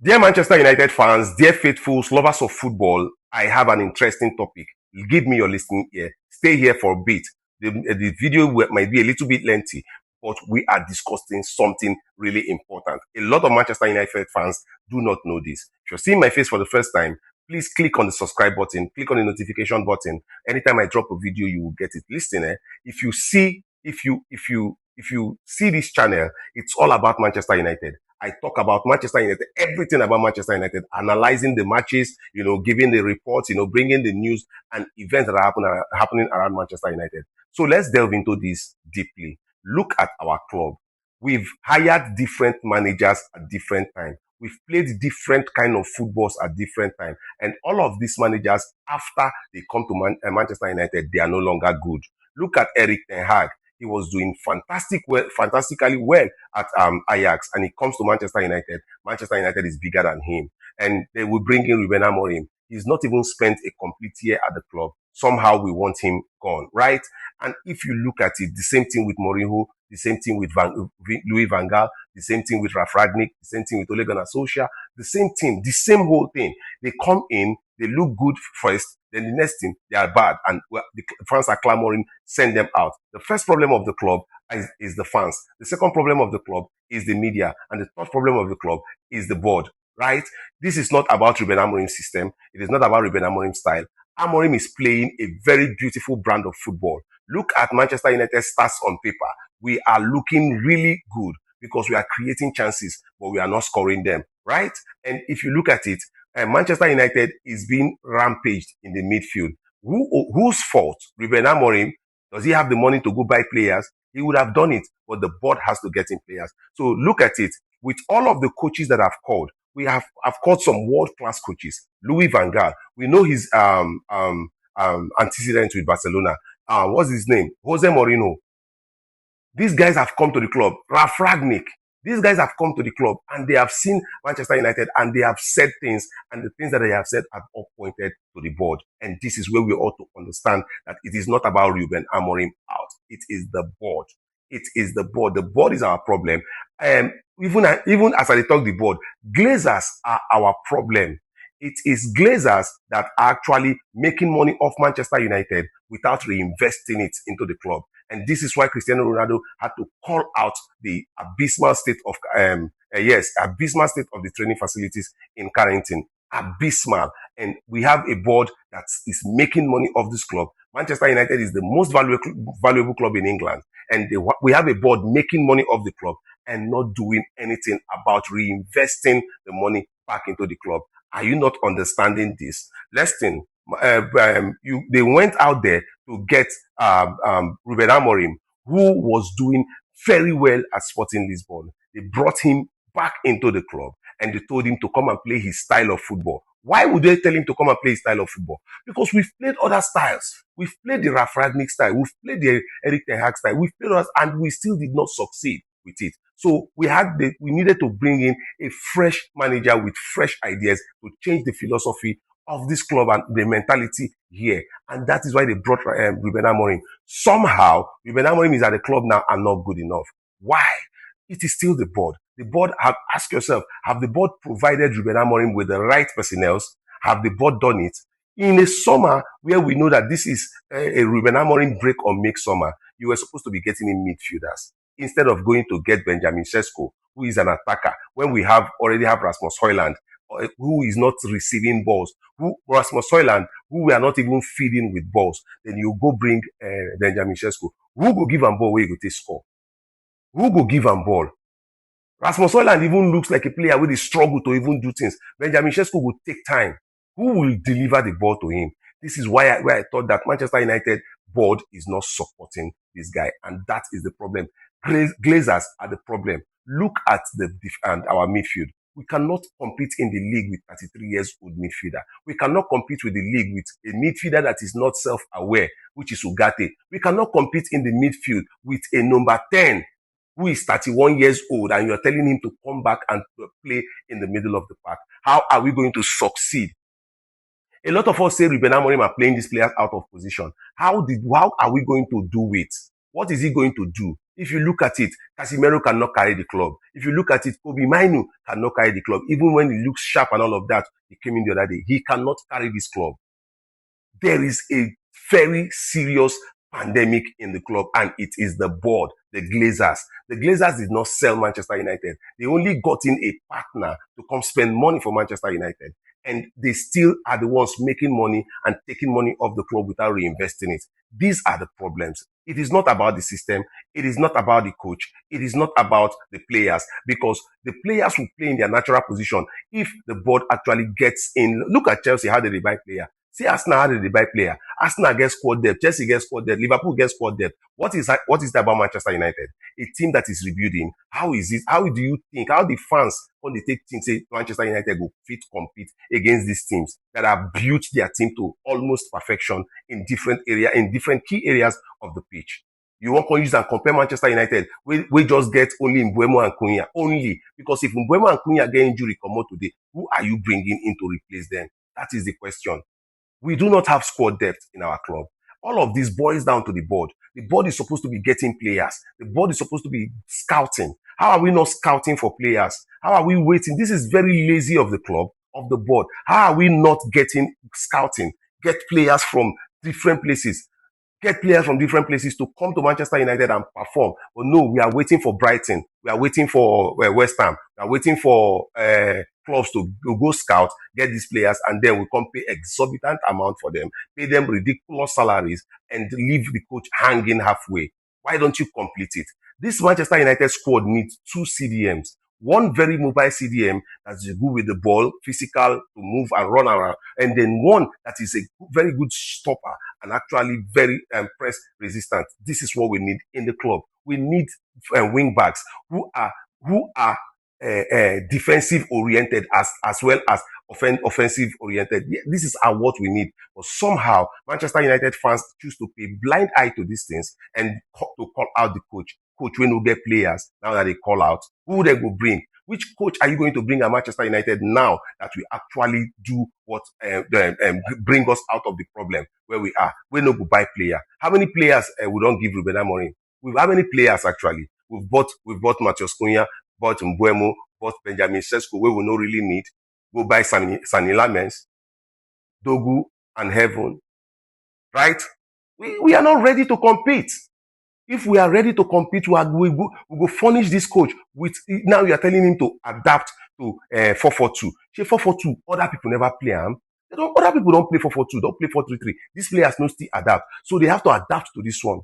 Dear Manchester United fans, dear faithfuls, lovers of football, I have an interesting topic. Give me your listening ear. Stay here for a bit. The video might be a little bit lengthy, but we are discussing something really important. A lot of Manchester United fans do not know this. If you're seeing my face for the first time, please click on the subscribe button, click on the notification button. Anytime I drop a video, you will get it. Listen, if you see this channel, it's all about Manchester United. I talk about Manchester United, everything about Manchester United, analyzing the matches, giving the reports, bringing the news and events that are happening around Manchester United. So let's delve into this deeply. Look at our club. We've hired different managers at different times. We've played different kind of footballs at different times. And all of these managers, after they come to Manchester United, they are no longer good. Look at Erik ten Hag. He was doing fantastically well at Ajax, and he comes to Manchester United. Manchester United is bigger than him, and they will bring in Ruben Amorim. He's not even spent a complete year at the club. Somehow we want him gone, right? And if you look at it, the same thing with Mourinho, the same thing with Louis van Gaal, the same thing with Ralf Rangnick, the same thing with Ole Gunnar Solskjaer, the same thing, the same whole thing. They come in, they look good first, then the next thing, they are bad, and the fans are clamoring, send them out. The first problem of the club is the fans. The second problem of the club is the media. And the third problem of the club is the board, right? This is not about Ruben Amorim's system. It is not about Ruben Amorim's style. Amorim is playing a very beautiful brand of football. Look at Manchester United stats on paper. We are looking really good because we are creating chances, but we are not scoring them, right? And if you look at it, Manchester United is being rampaged in the midfield. Whose fault? Ruben Amorim? Does he have the money to go buy players? He would have done it, but the board has to get in players. So look at it. With all of the coaches that I've called, we have called some world-class coaches. Louis van Gaal, we know his antecedents with Barcelona. What's his name? Jose Mourinho. These guys have come to the club. Ralf Rangnick. These guys have come to the club and they have seen Manchester United and they have said things, and the things that they have said have all pointed to the board. And this is where we ought to understand that it is not about Ruben Amorim out. It is the board. It is the board. The board is our problem. Even as I talk the board, Glazers are our problem. It is Glazers that are actually making money off Manchester United without reinvesting it into the club. And this is why Cristiano Ronaldo had to call out the abysmal state of abysmal state of the training facilities in Carrington. Abysmal. And we have a board that is making money off this club. Manchester United is the most valuable club in England. And we have a board making money off the club and not doing anything about reinvesting the money back into the club. Are you not understanding this? Listen, they went out there to get Ruben Amorim, who was doing very well at Sporting Lisbon. They brought him back into the club and they told him to come and play his style of football. Why would they tell him to come and play his style of football? Because we've played other styles. We've played the Ralf Rangnick style. We've played the Erik ten Hag style. We've played others, and we still did not succeed with it. So we needed to bring in a fresh manager with fresh ideas to change the philosophy of this club and the mentality here. And that is why they brought Ruben Amorim. Somehow, Ruben Amorim is at the club now and not good enough. Why? It is still the board. The board, ask yourself, have the board provided Ruben Amorim with the right personnel? Have the board done it? In a summer where we know that this is a Ruben Amorim break or make summer, you were supposed to be getting in midfielders instead of going to get Benjamin Sesko, who is an attacker, when we already have Rasmus Højlund, who is not receiving balls, Rasmus Højlund, who we are not even feeding with balls. Then you go bring Benjamin Sesko. Who go give him ball where you go take score? Who go give him ball? Rasmus Højlund even looks like a player with a struggle to even do things. Benjamin Sesko will take time. Who will deliver the ball to him? This is why I thought that Manchester United board is not supporting this guy. And that is the problem. Glazers are the problem. Look at our midfield. We cannot compete in the league with 33 years old midfielder. We cannot compete with the league with a midfielder that is not self-aware, which is Ugarte. We cannot compete in the midfield with a number 10 who is 31 years old and you're telling him to come back and play in the middle of the park. How are we going to succeed? A lot of us say Ruben Amorim are playing these players out of position. How are we going to do it? What is he going to do? If you look at it, Casemiro cannot carry the club. If you look at it, Kobe Mainu cannot carry the club. Even when he looks sharp and all of that, he came in the other day. He cannot carry this club. There is a very serious pandemic in the club, and it is the board, the Glazers. The Glazers did not sell Manchester United. They only got in a partner to come spend money for Manchester United. And they still are the ones making money and taking money off the club without reinvesting it. These are the problems. It is not about the system. It is not about the coach. It is not about the players, because the players will play in their natural position if the board actually gets in. Look at Chelsea, how did they buy player? See Arsenal, how did they buy player? Arsenal gets squad depth, Chelsea gets squad depth, Liverpool gets squad depth. What is that about Manchester United? A team that is rebuilding. How is it? How do you think? How the fans, when they take teams, say Manchester United will fit compete against these teams that have built their team to almost perfection in different area, in different key areas of the pitch? You want to use and compare Manchester United, we just get only Mbeumo and Cunha, only because if Mbeumo and Cunha get injury come out today, who are you bringing in to replace them? That is the question. We do not have squad depth in our club. All of this boils down to the board. The board is supposed to be getting players. The board is supposed to be scouting. How are we not scouting for players? How are we waiting? This is very lazy of the club, of the board. How are we not getting scouting? Get players from different places. Get players from different places to come to Manchester United and perform. But no, we are waiting for Brighton. We are waiting for West Ham. We are waiting for clubs to go scout, get these players, and then we come pay exorbitant amount for them, pay them ridiculous salaries, and leave the coach hanging halfway. Why don't you complete it? This Manchester United squad needs 2 CDMs. One very mobile CDM that's good with the ball, physical, to move and run around, and then one that is a very good stopper and actually very press resistant. This is what we need in the club. We need wing backs who are defensive oriented as well as offensive oriented. This is what we need. But somehow Manchester United fans choose to pay blind eye to these things and to call out the coach. Coach, when we get players now that they call out, who they will bring? Which coach are you going to bring at Manchester United now that will actually do what bring us out of the problem where we are? We no go buy player. How many players we don't give Ruben Amorim? How many players actually? We've bought Matheus Cunha, bought Mbeumo, bought Benjamin Sesko, where we no really need. Go buy Sani Lamens, Dogu, and Heaven. Right? We are not ready to compete. If we are ready to compete, we go furnish this coach with. Now you are telling him to adapt to 4-4-2. 4-4-2. Other people never play them. Other people don't play 4-4-2. Don't play 4-3-3. These players no still adapt, so they have to adapt to this one.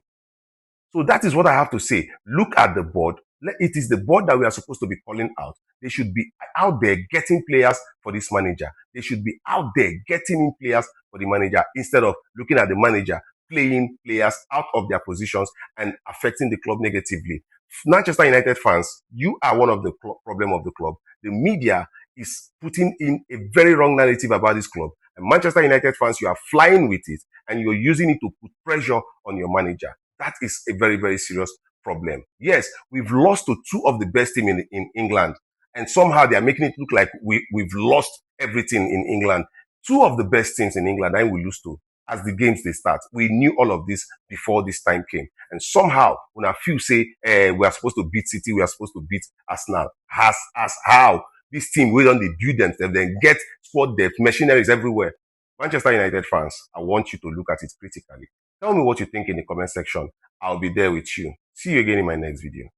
So that is what I have to say. Look at the board. It is the board that we are supposed to be calling out. They should be out there getting players for this manager. They should be out there getting in players for the manager instead of looking at the manager playing players out of their positions and affecting the club negatively. Manchester United fans, you are one of the problem of the club. The media is putting in a very wrong narrative about this club. And Manchester United fans, you are flying with it and you're using it to put pressure on your manager. That is a very, very serious problem. Yes, we've lost to 2 of the best teams in England. And somehow they are making it look like we've lost everything in England. 2 of the best teams in England, and we lose to as the games they start. We knew all of this before this time came. And somehow, when a few say we are supposed to beat City, we are supposed to beat Arsenal, as how this team will on the build themselves, then get squad depth, machineries everywhere. Manchester United fans, I want you to look at it critically. Tell me what you think in the comment section. I'll be there with you. See you again in my next video.